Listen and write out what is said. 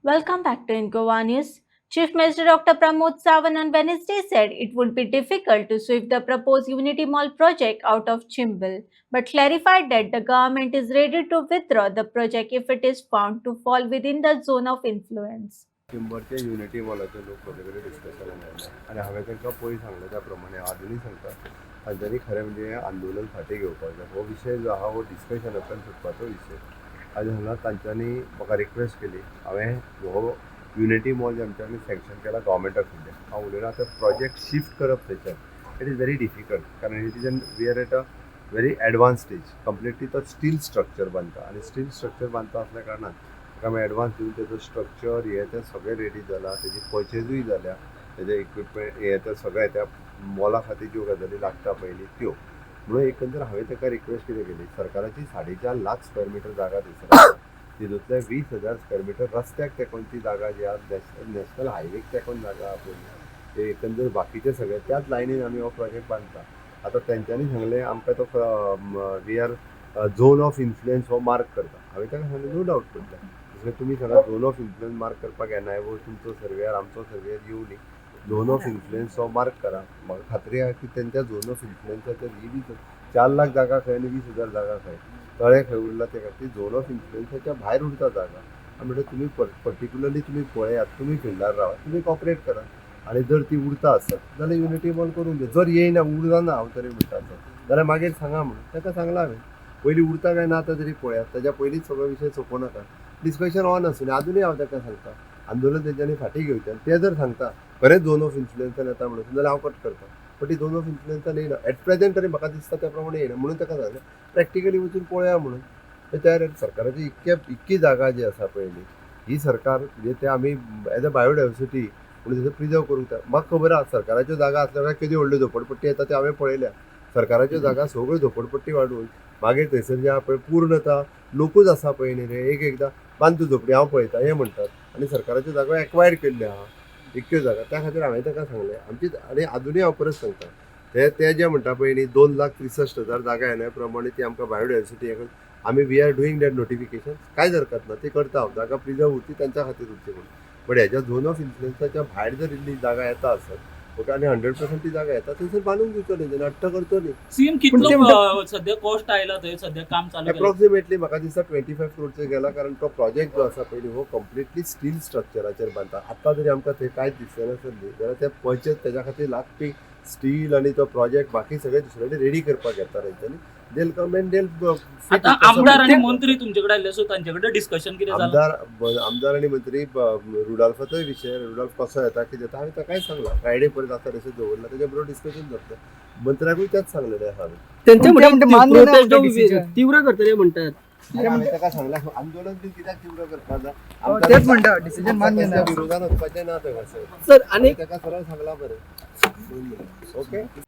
Welcome back to Incoa News. Chief Minister Dr. Pramod Sawant on Wednesday said it would be difficult to sweep the proposed Unity Mall project out of Chimble, but clarified that the government is ready to withdraw the project if it is found to fall within the zone of influence. चिंबरचे unity मॉलाचे लोक माझ्याकडे डिस्कशनाक आयले आनी हांवें तांकां पयलीं सांगलें त्या प्रमाणे आजुनूय सांगता तांच्यांनी खरें म्हणजे आंदोलन फाटीं घेवपाक जाय. हो विशय जो आहा हो डिस्कशनांतल्यान सुटपाचो विशय. आज हांगा तांच्यांनी म्हाका रिक्वेस्ट केली. हांवें हो युनिटी मॉल जे आमच्यांनी सँक्शन केला गव्हर्मेंटाक सद्या हांव उलयना आतां प्रोजेक्ट शिफ्ट करप थंयच्यान इट इज व्हेरी डिफिकल्ट कारण it is we are at a very advance stage. Completely तो स्टील स्ट्रक्चर बांदता आनी स्टील स्ट्रक्चर बांदता असल्या कारणान आमी एडवान्स दिवन तेजो स्ट्रक्चर हे ते सगळें रेडी जाला, तेजी पर्चेजूय जाल्या, तेजे इक्विपमेंट हे ते सगळे त्या मॉला खातीर ज्यो गजाली लागता पयलीं त्यो. म्हणून एकंदर हांवें ताका रिक्वेस्ट कितें केली, सरकाराची 4.5 लाख स्क्वेअर मिटर जागा थंयसर आसा. तितूंतले 20,000 स्क्वेअर मिटर रस्त्याक तेकोन ती जागा जी आहा नॅशनल हायवेक तेकोन जागा आहा पयली. ते एकंदर बाकीचे सगळे त्याच लायनीन आमी हो प्रोजेक्ट बांदता. आतां तेंच्यांनी सांगलें आमकां तो we are zone of influence हो मार्क करता. हांवें ताका सांगलें नो डावट करता. तुम्ही सांगा झोन ऑफ इन्फ्लुयन्स मार्क करपाक येनाय वो तुमचो सर्वेयर आमचो सर्वेयर येवं न्ही. झोन ऑफ इन्फ्लुयन्स हो मार्क करा. म्हाका खात्री आहा की तेंच्या झोन ऑफ इन्फ्लुयन्साचेर ही बी 4 लाख जागा खंय आनी 20,000 जागा खंय तळे खंय उरला ते खातीर झोन ऑफ इन्फ्लुयन्साच्या भायर उरता जागा. म्हणजे तुम्ही पर्टिक्युलरली तुम्ही पळयात, तुमी फिल्डार रावा, तुम्ही कॉपरेट करा आनी जर ती उरता आसत जाल्यार युनिटी मॉल करून घे. जर येयना उरना हांव तरी म्हणटा जाल्यार मागीर सांगा म्हणून ताका सांगला हांवें. पयलीं उरता काय ना आतां तरी पळयात, ताच्या पयलींच सगळो विशय सोंपोव नाका. डिस्कशन ऑन आसूं आजुनूय हांव ताका सांगता आंदोलन तेंच्यांनी फाटीं घेवचें. ते जर सांगता खरेंच झोन ऑफ इन्फ्लुयन्सान येता म्हणून जाल्यार हांव कट करता. बट ती झोन ऑफ इन्फ्लुयन्सान येयना एट प्रेझेंट तरी म्हाका दिसता त्या प्रमाणे येयना म्हणून ताका सांगलें प्रॅक्टिकली वचून पळया म्हणून. त्या सरकाराची इतकी जागा जी आसा पळय न्ही ही सरकार म्हणजे ते आमी एज अ बायोडायवर्सिटी म्हणून तेजो प्रिजर्व करूंक जाय. म्हाका खबर आहा सरकाराच्यो जागा आसल्या केदी व्हडल्यो झोपडपट्टी येता ते हांवें पळयल्या. सरकाराच्यो जागा सगळ्यो झोपडपट्टी वाडून मागीर थंयसर जे आहा पळय पूर्णता लोकूच आसा पळय न्ही रे एकदां बांदू झोपडी हांव पळयता हे म्हणटात आनी सरकाराच्यो जागो एक्वायर केल्ल्यो आहा इतक्यो जागा. त्या खातीर हांवें ताका सांगलें आमची आनी आजुनूय हांव परत सांगता ते जे म्हणटा पळय न्ही 2,63,000 जागा येण्या प्रमाणे ती आमकां बायोडायवर्सिटी आमी we are doing that notification कांयच हरकत ना. ती करता हांव जागा प्रिजर्व उरची त्यांच्या खातीर उरची म्हणून. बट हेच्या झोन ऑफ इन्फ्लुयन्साच्या भायर जर इल्ली जागा येता आसत ओके आनी 100% ती जागा येता थंयसर बांदूंक दिवचो न्ही अट्ट करचो न्ही. सीएम कितलो सध्या कॉस्ट आयला थंय सध्या काम चालू अप्रॉक्सिमेटली म्हाका दिसता 25 करोडचेर गेला कारण तो प्रोजेक्ट जो आसा पयली हो कंप्लिटली स्टील स्ट्रक्चराचेर बांदता. आतां जरी आमकां थंय कांयच दिसनासत न्ही जाल्यार ते पर्चेस तेज्या खातीर लागपी स्टील आनी तो प्रोजेक्ट बाकी सगळे दुसरे रेडी करपाक येता तेंच्यांनी. देल कम एंड देल आता आमदार आणि मंत्री तुमच्याकडे आले सो तांच्याकडे डिस्कशन कितें जालें. आमदार आणि मंत्री रुडॉल्फाचोय विषय रुडॉल्फ कसो येता कितें येता हांवें ताकाय सांगला फ्रायडे पर्यंत आतां रेसो दवरला तेच्या बरोबर डिस्कशन जातलें. मंत्र्याकूय तेच सांगलेलें हांवें. तीव्र करतले म्हणतात. हांवें ताका सांगला आंदोलन बी कित्याक तीव्र करपाक जाय तेच म्हणटा डिसिजन मान्य ना विरोधान वचपाचें ना थंय सर. आणि ताका सरळ सांगला बरें ओके.